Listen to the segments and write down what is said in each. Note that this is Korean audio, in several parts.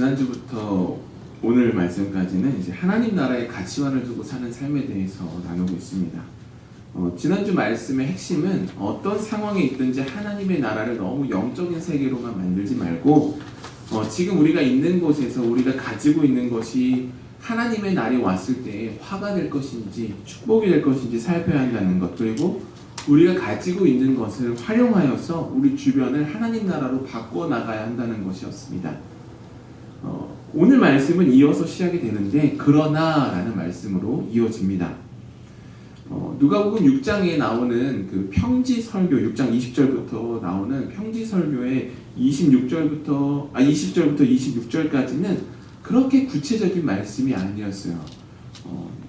지난주부터 오늘 말씀까지는 이제 하나님 나라의 가치관을 두고 사는 삶에 대해서 나누고 있습니다. 지난주 말씀의 핵심은 어떤 상황에 있든지 하나님의 나라를 너무 영적인 세계로만 만들지 말고 지금 우리가 있는 곳에서 우리가 가지고 있는 것이 하나님의 날이 왔을 때 화가 될 것인지 축복이 될 것인지 살펴야 한다는 것, 그리고 우리가 가지고 있는 것을 활용하여서 우리 주변을 하나님 나라로 바꿔 나가야 한다는 것이었습니다. 오늘 말씀은 이어서 시작이 되는데 그러나 라는 말씀으로 이어집니다. 누가복음 6장에 나오는 그 평지 설교, 6장 20절부터 나오는 평지 설교의 20절부터 26절까지는 그렇게 구체적인 말씀이 아니었어요.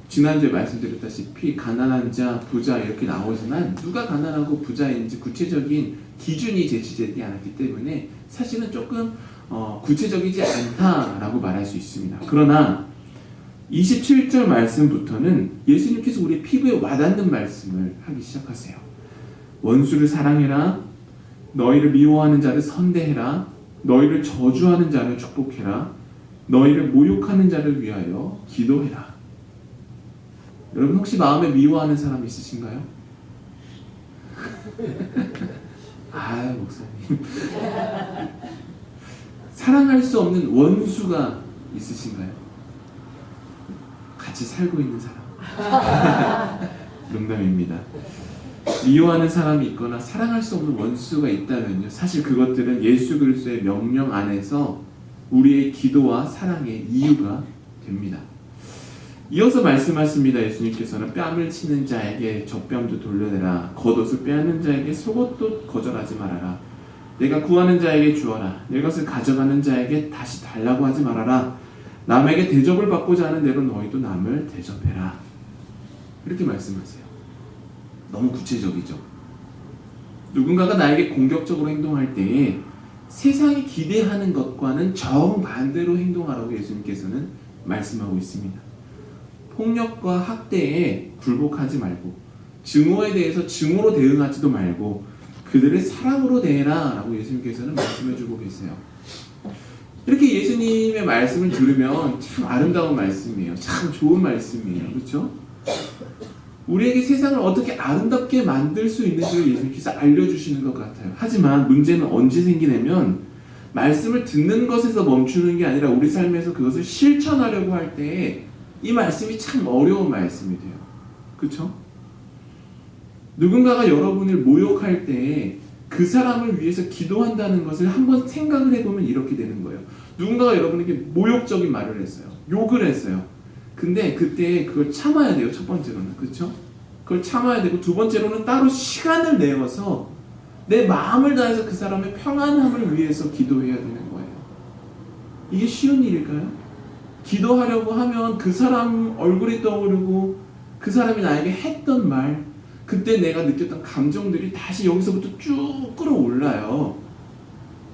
지난주에 말씀드렸다시피 가난한 자, 부자 이렇게 나오지만 누가 가난하고 부자인지 구체적인 기준이 제시되지 않았기 때문에 사실은 조금 구체적이지 않다라고 말할 수 있습니다. 그러나 27절 말씀부터는 예수님께서 우리 피부에 와닿는 말씀을 하기 시작하세요. 원수를 사랑해라. 너희를 미워하는 자를 선대해라. 너희를 저주하는 자를 축복해라. 너희를 모욕하는 자를 위하여 기도해라. 여러분 혹시 마음에 미워하는 사람 있으신가요? 아, 목사님. 사랑할 수 없는 원수가 있으신가요? 같이 살고 있는 사람. 농담입니다. 미워하는 사람이 있거나 사랑할 수 없는 원수가 있다면요, 사실 그것들은 예수 그리스도의 명령 안에서 우리의 기도와 사랑의 이유가 됩니다. 이어서 말씀하십니다. 예수님께서는 뺨을 치는 자에게 젖뺨도 돌려내라. 겉옷을 빼앗는 자에게 속옷도 거절하지 말아라. 내가 구하는 자에게 주어라. 내 것을 가져가는 자에게 다시 달라고 하지 말아라. 남에게 대접을 받고자 하는 대로 너희도 남을 대접해라. 이렇게 말씀하세요. 너무 구체적이죠. 누군가가 나에게 공격적으로 행동할 때에 세상이 기대하는 것과는 정반대로 행동하라고 예수님께서는 말씀하고 있습니다. 폭력과 학대에 굴복하지 말고 증오에 대해서 증오로 대응하지도 말고 그들을 사랑으로 대해라 라고 예수님께서는 말씀해주고 계세요. 이렇게 예수님의 말씀을 들으면 참 아름다운 말씀이에요. 참 좋은 말씀이에요. 그렇죠? 우리에게 세상을 어떻게 아름답게 만들 수 있는지를 예수님께서 알려주시는 것 같아요. 하지만 문제는 언제 생기냐면 말씀을 듣는 것에서 멈추는 게 아니라 우리 삶에서 그것을 실천하려고 할 때 이 말씀이 참 어려운 말씀이 돼요. 그렇죠? 누군가가 여러분을 모욕할 때 그 사람을 위해서 기도한다는 것을 한번 생각을 해보면 이렇게 되는 거예요. 누군가가 여러분에게 모욕적인 말을 했어요. 욕을 했어요. 근데 그때 그걸 참아야 돼요. 첫 번째로는. 그렇죠? 그걸 참아야 되고 두 번째로는 따로 시간을 내어서 내 마음을 다해서 그 사람의 평안함을 위해서 기도해야 되는 거예요. 이게 쉬운 일일까요? 기도하려고 하면 그 사람 얼굴이 떠오르고 그 사람이 나에게 했던 말, 그때 내가 느꼈던 감정들이 다시 여기서부터 쭉 끌어올라요.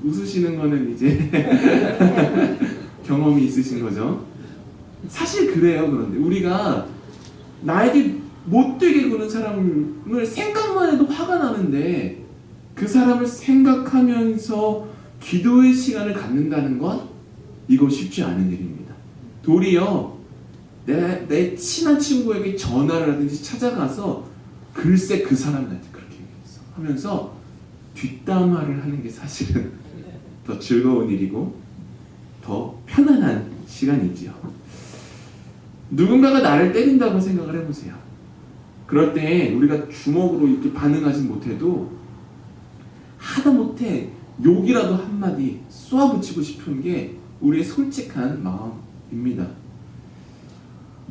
웃으시는 거는 이제 경험이 있으신 거죠. 사실 그래요. 그런데 우리가 나에게 못되게 구는 사람을 생각만 해도 화가 나는데 그 사람을 생각하면서 기도의 시간을 갖는다는 것, 이거 쉽지 않은 일입니다. 도리어 내 친한 친구에게 전화를 하든지 찾아가서 글쎄 그 사람한테 그렇게 얘기했어 하면서 뒷담화를 하는 게 사실은 더 즐거운 일이고 더 편안한 시간이지요. 누군가가 나를 때린다고 생각을 해보세요. 그럴 때 우리가 주먹으로 이렇게 반응하지 못해도 하다못해 욕이라도 한마디 쏘아붙이고 싶은 게 우리의 솔직한 마음입니다.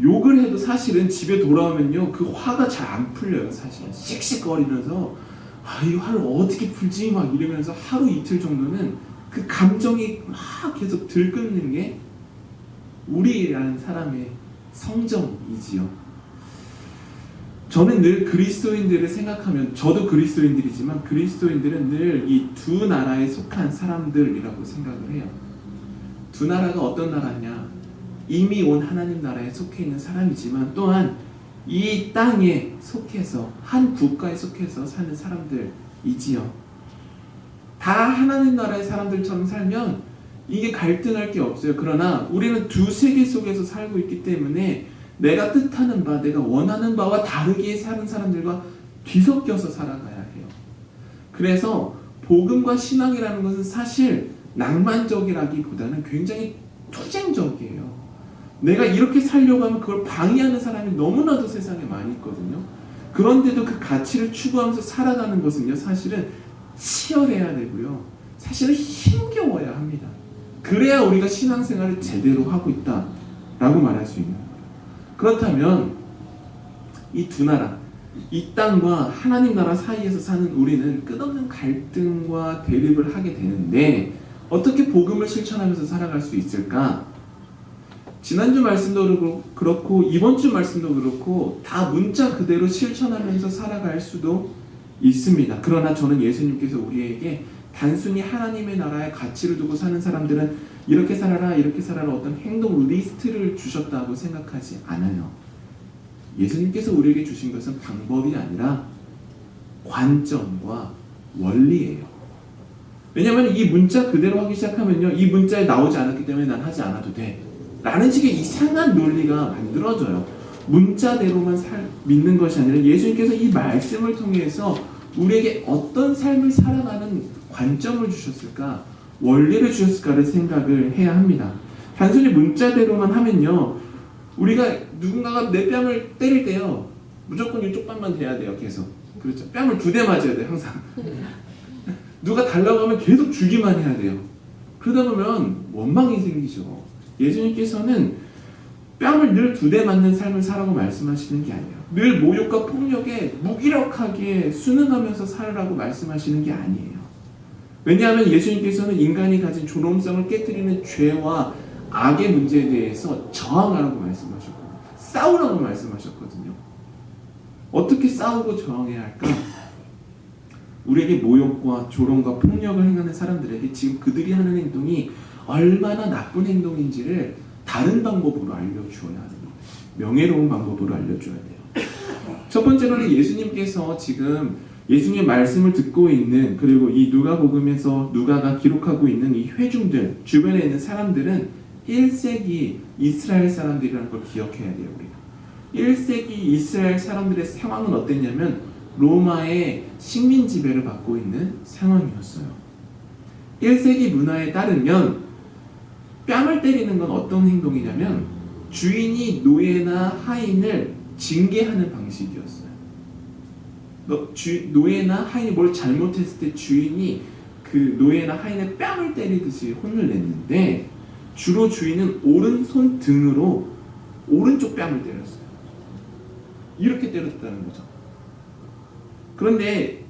욕을 해도 사실은 집에 돌아오면요, 그 화가 잘 안 풀려요. 사실은 씩씩거리면서 이 화를 어떻게 풀지 막 이러면서 하루 이틀 정도는 그 감정이 막 계속 들끓는 게 우리라는 사람의 성정이지요. 저는 늘 그리스도인들을 생각하면, 저도 그리스도인들이지만 그리스도인들은 늘 이 두 나라에 속한 사람들이라고 생각을 해요. 두 나라가 어떤 나라냐? 이미 온 하나님 나라에 속해 있는 사람이지만 또한 이 땅에 속해서, 한 국가에 속해서 사는 사람들이지요. 다 하나님 나라의 사람들처럼 살면 이게 갈등할 게 없어요. 그러나 우리는 두 세계 속에서 살고 있기 때문에 내가 뜻하는 바, 내가 원하는 바와 다르게 사는 사람들과 뒤섞여서 살아가야 해요. 그래서 복음과 신앙이라는 것은 사실 낭만적이라기보다는 굉장히 투쟁적이에요. 내가 이렇게 살려고 하면 그걸 방해하는 사람이 너무나도 세상에 많이 있거든요. 그런데도 그 가치를 추구하면서 살아가는 것은요, 사실은 치열해야 되고요, 사실은 힘겨워야 합니다. 그래야 우리가 신앙생활을 제대로 하고 있다라고 말할 수 있는 거예요. 그렇다면 이 두 나라, 이 땅과 하나님 나라 사이에서 사는 우리는 끝없는 갈등과 대립을 하게 되는데 어떻게 복음을 실천하면서 살아갈 수 있을까? 지난주 말씀도 그렇고 이번 주 말씀도 그렇고 다 문자 그대로 실천하면서 살아갈 수도 있습니다. 그러나 저는 예수님께서 우리에게 단순히 하나님의 나라의 가치를 두고 사는 사람들은 이렇게 살아라 이렇게 살아라 어떤 행동 리스트를 주셨다고 생각하지 않아요. 예수님께서 우리에게 주신 것은 방법이 아니라 관점과 원리예요. 왜냐하면 이 문자 그대로 하기 시작하면요, 이 문자에 나오지 않았기 때문에 난 하지 않아도 돼 라는 식의 이상한 논리가 만들어져요. 문자대로만 믿는 것이 아니라 예수님께서 이 말씀을 통해서 우리에게 어떤 삶을 살아가는 관점을 주셨을까, 원리를 주셨을까를 생각을 해야 합니다. 단순히 문자대로만 하면요, 우리가 누군가가 내 뺨을 때릴 때요, 무조건 이쪽 뺨만 대야 돼요. 계속. 그렇죠. 뺨을 2대 맞아야 돼요. 항상. 누가 달라고 하면 계속 주기만 해야 돼요. 그러다 보면 원망이 생기죠. 예수님께서는 뺨을 늘 2대 맞는 삶을 살라고 말씀하시는 게 아니에요. 늘 모욕과 폭력에 무기력하게 순응하면서 살라고 말씀하시는 게 아니에요. 왜냐하면 예수님께서는 인간이 가진 존엄성을 깨뜨리는 죄와 악의 문제에 대해서 저항하라고 말씀하셨고 싸우라고 말씀하셨거든요. 어떻게 싸우고 저항해야 할까? 우리에게 모욕과 조롱과 폭력을 행하는 사람들에게 지금 그들이 하는 행동이 얼마나 나쁜 행동인지를 다른 방법으로 알려주어야 합니다. 명예로운 방법으로 알려줘야 돼요. 첫 번째로는 예수님께서 지금 예수님의 말씀을 듣고 있는, 그리고 이 누가복음에서 누가가 기록하고 있는 이 회중들, 주변에 있는 사람들은 1세기 이스라엘 사람들이라는 걸 기억해야 돼요. 우리가 1세기 이스라엘 사람들의 상황은 어땠냐면 로마의 식민 지배를 받고 있는 상황이었어요. 1세기 문화에 따르면 뺨을 때리는 건 어떤 행동이냐면 주인이 노예나 하인을 징계하는 방식이었어요. 노예나 하인이 뭘 잘못했을 때 주인이 그 노예나 하인의 뺨을 때리듯이 혼을 냈는데, 주로 주인은 오른손 등으로 오른쪽 뺨을 때렸어요. 이렇게 때렸다는 거죠. 그런데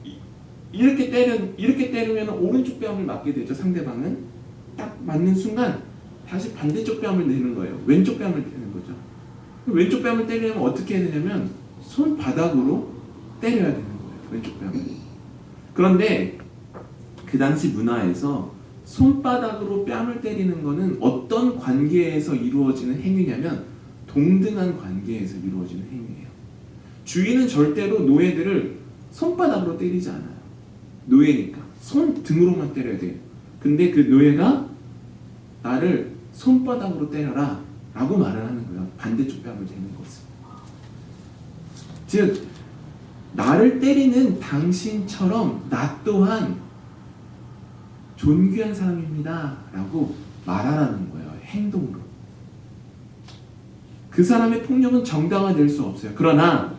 이렇게 때리면 오른쪽 뺨을 맞게 되죠. 상대방은 딱 맞는 순간 다시 반대쪽 뺨을 내는 거예요. 왼쪽 뺨을 때리는 거죠. 왼쪽 뺨을 때리려면 어떻게 해야 되냐면 손바닥으로 때려야 되는 거예요. 왼쪽 뺨을. 그런데 그 당시 문화에서 손바닥으로 뺨을 때리는 것은 어떤 관계에서 이루어지는 행위냐면 동등한 관계에서 이루어지는 행위예요. 주인은 절대로 노예들을 손바닥으로 때리지 않아요. 노예니까 손 등으로만 때려야 돼요. 근데 그 노예가 나를 손바닥으로 때려라 라고 말을 하는 거예요. 반대쪽 뺨을 대는 것을. 즉 나를 때리는 당신처럼 나 또한 존귀한 사람입니다 라고 말하라는 거예요. 행동으로. 그 사람의 폭력은 정당화될 수 없어요. 그러나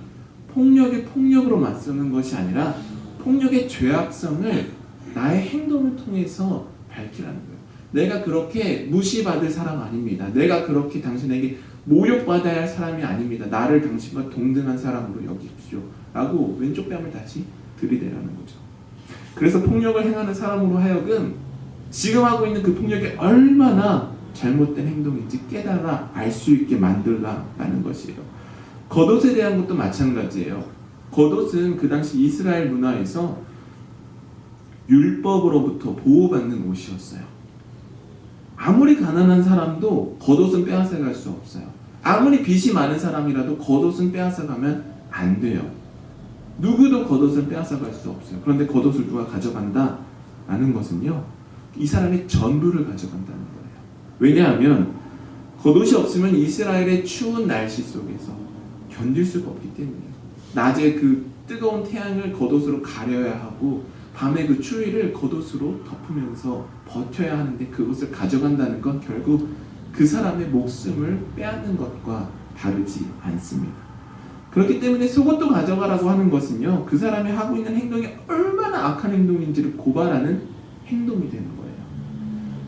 폭력이 폭력으로 맞서는 것이 아니라 폭력의 죄악성을 나의 행동을 통해서 밝히라는 거예요. 내가 그렇게 무시받을 사람 아닙니다. 내가 그렇게 당신에게 모욕받아야 할 사람이 아닙니다. 나를 당신과 동등한 사람으로 여기십시오 라고 왼쪽 뺨을 다시 들이대라는 거죠. 그래서 폭력을 행하는 사람으로 하여금 지금 하고 있는 그 폭력이 얼마나 잘못된 행동인지 깨달아 알 수 있게 만들라는 것이에요. 겉옷에 대한 것도 마찬가지예요. 겉옷은 그 당시 이스라엘 문화에서 율법으로부터 보호받는 옷이었어요. 아무리 가난한 사람도 겉옷은 빼앗아갈 수 없어요. 아무리 빚이 많은 사람이라도 겉옷은 빼앗아가면 안 돼요. 누구도 겉옷을 빼앗아갈 수 없어요. 그런데 겉옷을 누가 가져간다? 라는 것은요, 이 사람의 전부를 가져간다는 거예요. 왜냐하면 겉옷이 없으면 이스라엘의 추운 날씨 속에서 견딜 수가 없기 때문이에요. 낮에 그 뜨거운 태양을 겉옷으로 가려야 하고 밤에 그 추위를 겉옷으로 덮으면서 버텨야 하는데 그것을 가져간다는 건 결국 그 사람의 목숨을 빼앗는 것과 다르지 않습니다. 그렇기 때문에 속옷도 가져가라고 하는 것은요, 그 사람이 하고 있는 행동이 얼마나 악한 행동인지를 고발하는 행동이 되는 거예요.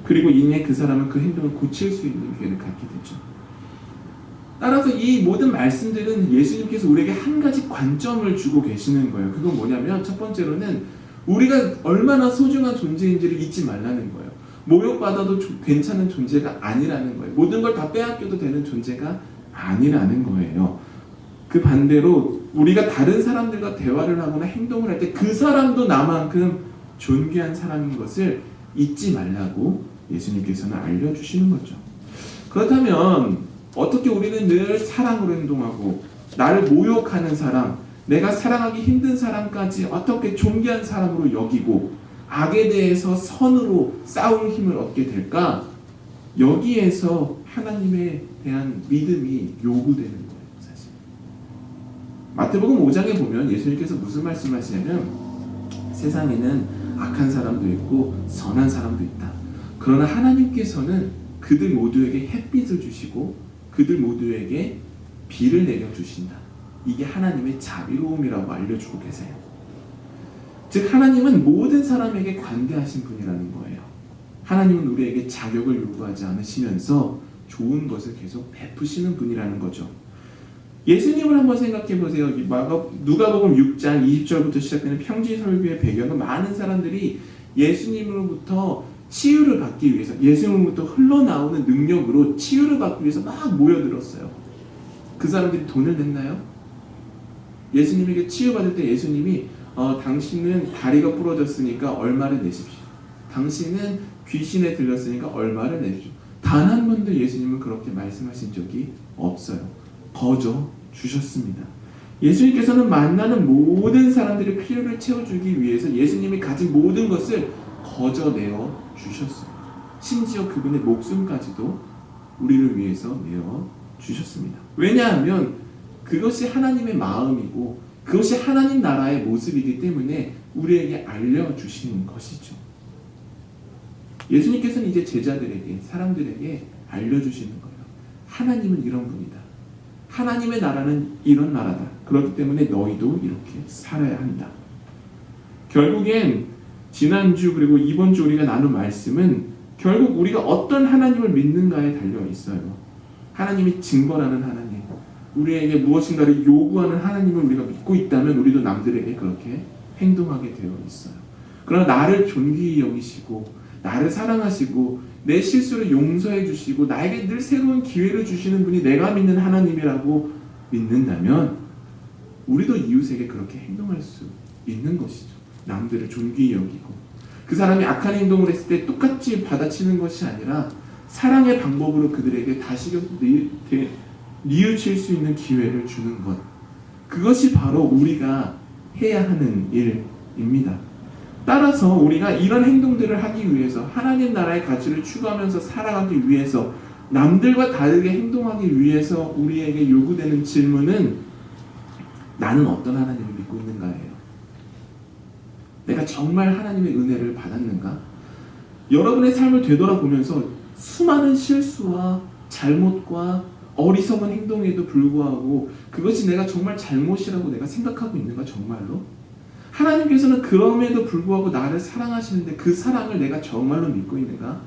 그리고 이내 그 사람은 그 행동을 고칠 수 있는 기회를 갖게 되죠. 따라서 이 모든 말씀들은 예수님께서 우리에게 한 가지 관점을 주고 계시는 거예요. 그건 뭐냐면 첫 번째로는 우리가 얼마나 소중한 존재인지를 잊지 말라는 거예요. 모욕받아도 괜찮은 존재가 아니라는 거예요. 모든 걸 다 빼앗겨도 되는 존재가 아니라는 거예요. 그 반대로 우리가 다른 사람들과 대화를 하거나 행동을 할 때 그 사람도 나만큼 존귀한 사람인 것을 잊지 말라고 예수님께서는 알려주시는 거죠. 그렇다면 어떻게 우리는 늘 사랑으로 행동하고 나를 모욕하는 사람, 내가 사랑하기 힘든 사람까지 어떻게 존귀한 사람으로 여기고 악에 대해서 선으로 싸울 힘을 얻게 될까? 여기에서 하나님에 대한 믿음이 요구되는 거예요. 사실 마태복음 5장에 보면 예수님께서 무슨 말씀하시냐면 세상에는 악한 사람도 있고 선한 사람도 있다. 그러나 하나님께서는 그들 모두에게 햇빛을 주시고 그들 모두에게 비를 내려주신다. 이게 하나님의 자비로움이라고 알려주고 계세요. 즉 하나님은 모든 사람에게 관대하신 분이라는 거예요. 하나님은 우리에게 자격을 요구하지 않으시면서 좋은 것을 계속 베푸시는 분이라는 거죠. 예수님을 한번 생각해 보세요. 누가복음 6장 20절부터 시작되는 평지 설교의 배경은 많은 사람들이 예수님으로부터 치유를 받기 위해서, 예수님으로부터 흘러나오는 능력으로 치유를 받기 위해서 막 모여들었어요. 그 사람들이 돈을 냈나요? 예수님에게 치유받을 때 예수님이 당신은 다리가 부러졌으니까 얼마를 내십시오. 당신은 귀신에 들렸으니까 얼마를 내십시오. 단 한 번도 예수님은 그렇게 말씀하신 적이 없어요. 거저 주셨습니다. 예수님께서는 만나는 모든 사람들의 필요를 채워주기 위해서 예수님이 가진 모든 것을 거저 내어 주셨어요. 심지어 그분의 목숨까지도 우리를 위해서 내어 주셨습니다. 왜냐하면 그것이 하나님의 마음이고 그것이 하나님 나라의 모습이기 때문에 우리에게 알려주시는 것이죠. 예수님께서는 이제 제자들에게, 사람들에게 알려주시는 거예요. 하나님은 이런 분이다. 하나님의 나라는 이런 나라다. 그렇기 때문에 너희도 이렇게 살아야 한다. 결국엔 지난주 그리고 이번 주 우리가 나눈 말씀은 결국 우리가 어떤 하나님을 믿는가에 달려 있어요. 하나님이 징벌하는 하나님, 우리에게 무엇인가를 요구하는 하나님을 우리가 믿고 있다면 우리도 남들에게 그렇게 행동하게 되어 있어요. 그러나 나를 존귀히 여기시고 나를 사랑하시고 내 실수를 용서해 주시고 나에게 늘 새로운 기회를 주시는 분이 내가 믿는 하나님이라고 믿는다면 우리도 이웃에게 그렇게 행동할 수 있는 것이죠. 남들을 존귀히 여기고 그 사람이 악한 행동을 했을 때 똑같이 받아치는 것이 아니라 사랑의 방법으로 그들에게 다시금 뉘우칠 수 있는 기회를 주는 것, 그것이 바로 우리가 해야 하는 일입니다. 따라서 우리가 이런 행동들을 하기 위해서, 하나님 나라의 가치를 추구하면서 살아가기 위해서, 남들과 다르게 행동하기 위해서 우리에게 요구되는 질문은 나는 어떤 하나님을 믿고 있는가예요. 내가 정말 하나님의 은혜를 받았는가? 여러분의 삶을 되돌아보면서 수많은 실수와 잘못과 어리석은 행동에도 불구하고 그것이 내가 정말 잘못이라고 내가 생각하고 있는가 정말로? 하나님께서는 그럼에도 불구하고 나를 사랑하시는데 그 사랑을 내가 정말로 믿고 있는가?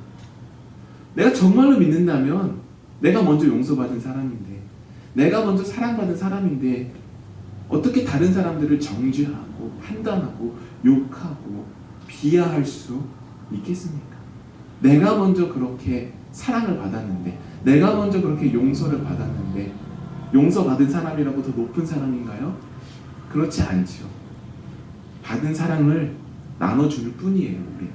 내가 정말로 믿는다면 내가 먼저 용서받은 사람인데, 내가 먼저 사랑받은 사람인데 어떻게 다른 사람들을 정죄하고 판단하고 욕하고 비하할 수 있겠습니까? 내가 먼저 그렇게 사랑을 받았는데, 내가 먼저 그렇게 용서를 받았는데 용서받은 사람이라고 더 높은 사람인가요? 그렇지 않죠. 받은 사랑을 나눠줄 뿐이에요. 우리는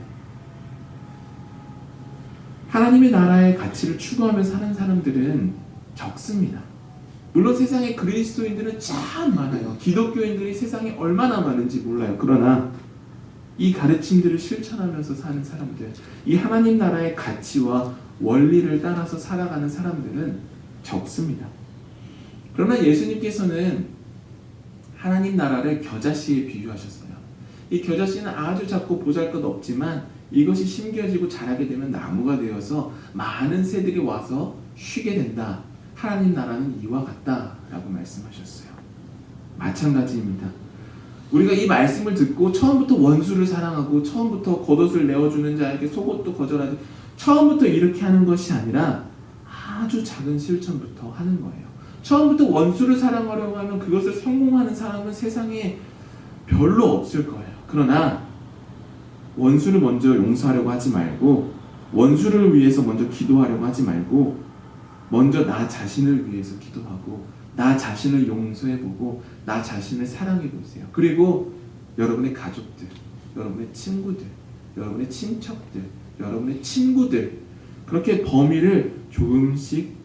하나님의 나라의 가치를 추구하며 사는 사람들은 적습니다. 물론 세상에 그리스도인들은 참 많아요. 기독교인들이 세상에 얼마나 많은지 몰라요. 그러나 이 가르침들을 실천하면서 사는 사람들, 이 하나님 나라의 가치와 원리를 따라서 살아가는 사람들은 적습니다. 그러나 예수님께서는 하나님 나라를 겨자씨에 비유하셨어요. 이 겨자씨는 아주 작고 보잘것없지만 이것이 심겨지고 자라게 되면 나무가 되어서 많은 새들이 와서 쉬게 된다. 하나님 나라는 이와 같다라고 말씀하셨어요. 마찬가지입니다. 우리가 이 말씀을 듣고 처음부터 원수를 사랑하고 처음부터 겉옷을 내어주는 자에게 속옷도 거절하지, 처음부터 이렇게 하는 것이 아니라 아주 작은 실천부터 하는 거예요. 처음부터 원수를 사랑하려고 하면 그것을 성공하는 사람은 세상에 별로 없을 거예요. 그러나 원수를 먼저 용서하려고 하지 말고, 원수를 위해서 먼저 기도하려고 하지 말고, 먼저 나 자신을 위해서 기도하고 나 자신을 용서해보고 나 자신을 사랑해보세요. 그리고 여러분의 가족들, 여러분의 친구들, 여러분의 친척들, 여러분의 친구들, 그렇게 범위를 조금씩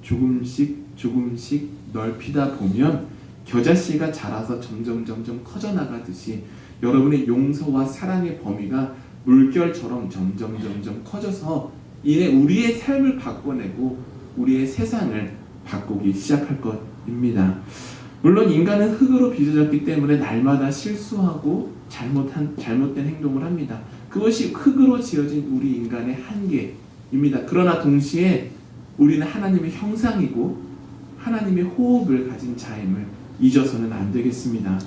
넓히다 보면 겨자씨가 자라서 점점 커져나가듯이 여러분의 용서와 사랑의 범위가 물결처럼 점점 커져서 이내 우리의 삶을 바꿔내고 우리의 세상을 바꾸기 시작할 것입니다. 물론 인간은 흙으로 빚어졌기 때문에 날마다 실수하고 잘못된 행동을 합니다. 그것이 흙으로 지어진 우리 인간의 한계입니다. 그러나 동시에 우리는 하나님의 형상이고 하나님의 호흡을 가진 자임을 잊어서는 안 되겠습니다.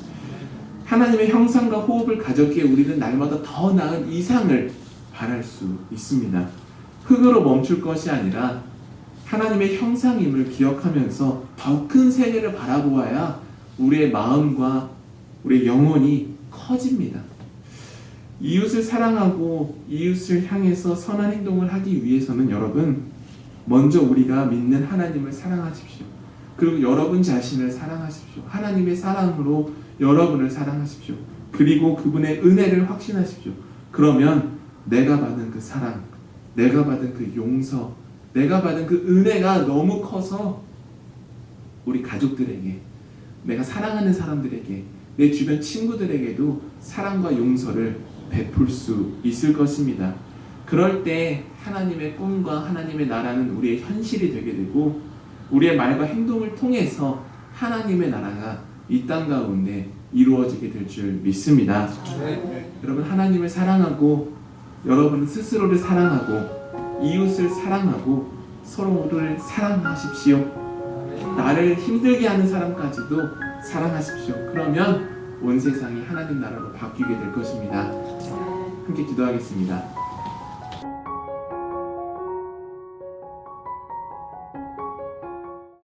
하나님의 형상과 호흡을 가졌기에 우리는 날마다 더 나은 이상을 바랄 수 있습니다. 흙으로 멈출 것이 아니라 하나님의 형상임을 기억하면서 더 큰 세계를 바라보아야 우리의 마음과 우리의 영혼이 커집니다. 이웃을 사랑하고 이웃을 향해서 선한 행동을 하기 위해서는 여러분, 먼저 우리가 믿는 하나님을 사랑하십시오. 그리고 여러분 자신을 사랑하십시오. 하나님의 사랑으로 여러분을 사랑하십시오. 그리고 그분의 은혜를 확신하십시오. 그러면 내가 받은 그 사랑, 내가 받은 그 용서, 내가 받은 그 은혜가 너무 커서 우리 가족들에게, 내가 사랑하는 사람들에게, 내 주변 친구들에게도 사랑과 용서를 베풀 수 있을 것입니다. 그럴 때 하나님의 꿈과 하나님의 나라는 우리의 현실이 되게 되고 우리의 말과 행동을 통해서 하나님의 나라가 이 땅 가운데 이루어지게 될 줄 믿습니다. 여러분, 하나님을 사랑하고 여러분 스스로를 사랑하고 이웃을 사랑하고 서로를 사랑하십시오. 나를 힘들게 하는 사람까지도 사랑하십시오. 그러면 온 세상이 하나님 나라로 바뀌게 될 것입니다. 함께 기도하겠습니다.